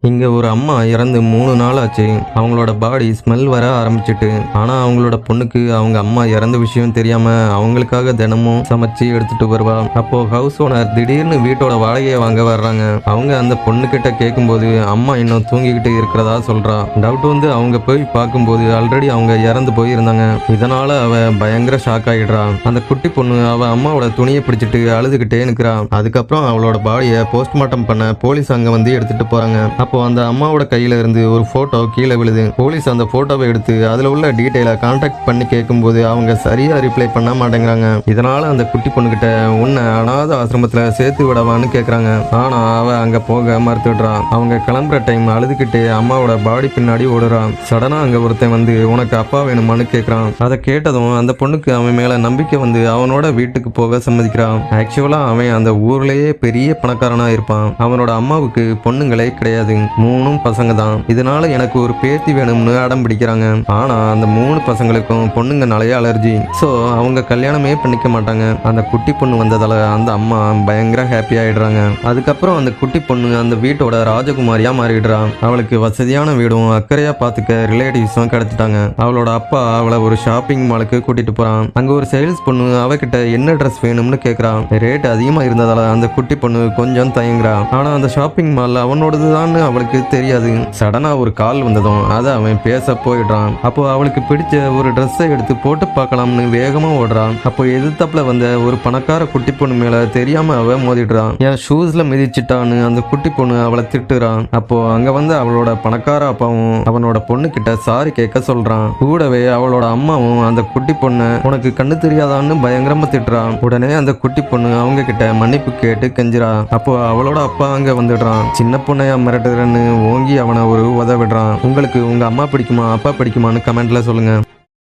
இங்க ஒரு அம்மா இறந்து 3 நாள் ஆச்சு. அவங்களோட பாடி ஸ்மெல் வர ஆரம்பிச்சிட்டு. ஆனா அவங்களோட பொண்ணுக்கு அவங்க அம்மா இறந்த விஷயம் தெரியாம அவங்களுக்காக தினமும் சமைச்சு எடுத்துட்டு வருவா. அப்போ ஹவுஸ் ஓனர் திடீர்னு வீட்டோட வாடகையை வாங்க வர்றாங்க. அவங்க அந்த பொண்ணு கிட்ட கேட்கும்போது அம்மா இன்னும் தூங்கிக்கிட்டு இருக்கிறதா சொல்றா. டவுட் வந்து அவங்க போய் பார்க்கும்போது ஆல்ரெடி அவங்க இறந்து போயிருந்தாங்க. இதனால அவ பயங்கர ஷாக் ஆயிடுறா. அந்த குட்டி பொண்ணு அவ அம்மாவோட துணியை பிடிச்சிட்டு அழுதுகிட்டே நிக்கிறா. அதுக்கப்புறம் அவளோட பாடியை போஸ்ட்மார்ட்டம் பண்ண போலீஸ் அங்க வந்து எடுத்துட்டு போறாங்க. அப்போ அந்த அம்மாவோட கையில இருந்து ஒரு போட்டோ கீழே விழுது. போலீஸ் அந்த போட்டோவை எடுத்து அதுல உள்ள டீடைலை கான்டாக்ட் பண்ணி கேட்கும்போது அவங்க சரியா ரிப்ளை பண்ண மாட்டேங்கிறாங்க. இதனால அந்த குட்டி பொண்ணுகிட்ட உன்னை அனாத ஆசிரமத்துல சேர்த்து விடவான்னு கேக்குறாங்க. ஆனா அவ அங்க போக மறுத்துடுறான். அவங்க கிளம்புற டைம் அழுதுகிட்டு அம்மாவோட பாடி பின்னாடி ஓடுறான். சடனா அங்க ஒருத்தன் வந்து உனக்கு அப்பா வேணுமான்னு கேக்குறான். அதை கேட்டதும் அந்த பொண்ணுக்கு அவன் மேல நம்பிக்கை வந்து அவனோட வீட்டுக்கு போக சம்மதிக்கிறான். ஆக்சுவலா அவன் அந்த ஊர்லயே பெரிய பணக்காரனா இருப்பான். அவனோட அம்மாவுக்கு பொண்ணுங்களே கிடையாது. 3 பசங்க தான். இதனால எனக்கு ஒரு பேத்தி வேணும்னு அடம் பிடிக்கிறாங்க. ஆனா அந்த 3 பசங்களுக்கும் பொண்ணுங்க நிறைய அலர்ஜி. சோ அவங்க கல்யாணமே பண்ணிக்க மாட்டாங்க. அந்த குட்டி பொண்ணு வந்ததால அந்த அம்மா பயங்கர ஹாப்பி ஆயிடுறாங்க. அதுக்கப்புறம் அந்த குட்டி பொண்ணு அந்த வீட்டோட ராஜகுமாரியா மாறிடுறான். அவளுக்கு வசதியான வீடும் அக்கறையா பாத்துக்க ரிலேட்டிவ்ஸும் கிடைச்சிட்டாங்க. அவளோட அப்பா அவளை ஒரு ஷாப்பிங் மாலுக்கு கூட்டிட்டு போறான். அங்க ஒரு சேல்ஸ் பொண்ணு அவகிட்ட என்ன ட்ரெஸ் வேணும்னு கேக்குறான். ரேட் அதிகமா இருந்ததால அந்த குட்டி பொண்ணு கொஞ்சம் தயங்குறா. ஆனா அந்த ஷாப்பிங் மால் அவனோடதுதான் அவளுக்கு தெரியாது. சடனா ஒரு கால் வந்ததும் அதை அவன் பேச போயிடுறான். அப்போ அவளுக்கு பிடிச்ச ஒரு ட்ரெஸ்ஸை எடுத்து போட்டு பார்க்கலாம்னு வேகமா ஓடுறான். அப்போ எதிர்த்தாப்புல வந்த ஒரு பணக்கார குட்டி பொண்ணு மேல தெரியாம அவ மோதிடுறான். என் ஷூஸ்ல மிதிச்சிட்டான்னு அந்த குட்டி பொண்ணு அவளை திட்டுறான். அப்போ அங்க வந்து அவளோட பணக்கார அப்பாவும் அவனோட பொண்ணு கிட்ட சாரி கேட்க சொல்றான். கூடவே அவளோட அம்மாவும் அந்த குட்டி பொண்ணு உனக்கு கண்ணு தெரியாதான்னு பயங்கரமா திட்டுறான். உடனே அந்த குட்டி பொண்ணு அவங்க கிட்ட மன்னிப்பு கேட்டு கெஞ்சிரா. அப்போ அவளோட அப்பா அங்க வந்துடுறான். சின்ன பொண்ணையா மிரட்டுறன்னு ஓங்கி அவனை ஒரு உத விடுறான். உங்களுக்கு உங்க அம்மா பிடிக்குமா அப்பா பிடிக்குமான்னு கமெண்ட்ல சொல்லுங்க.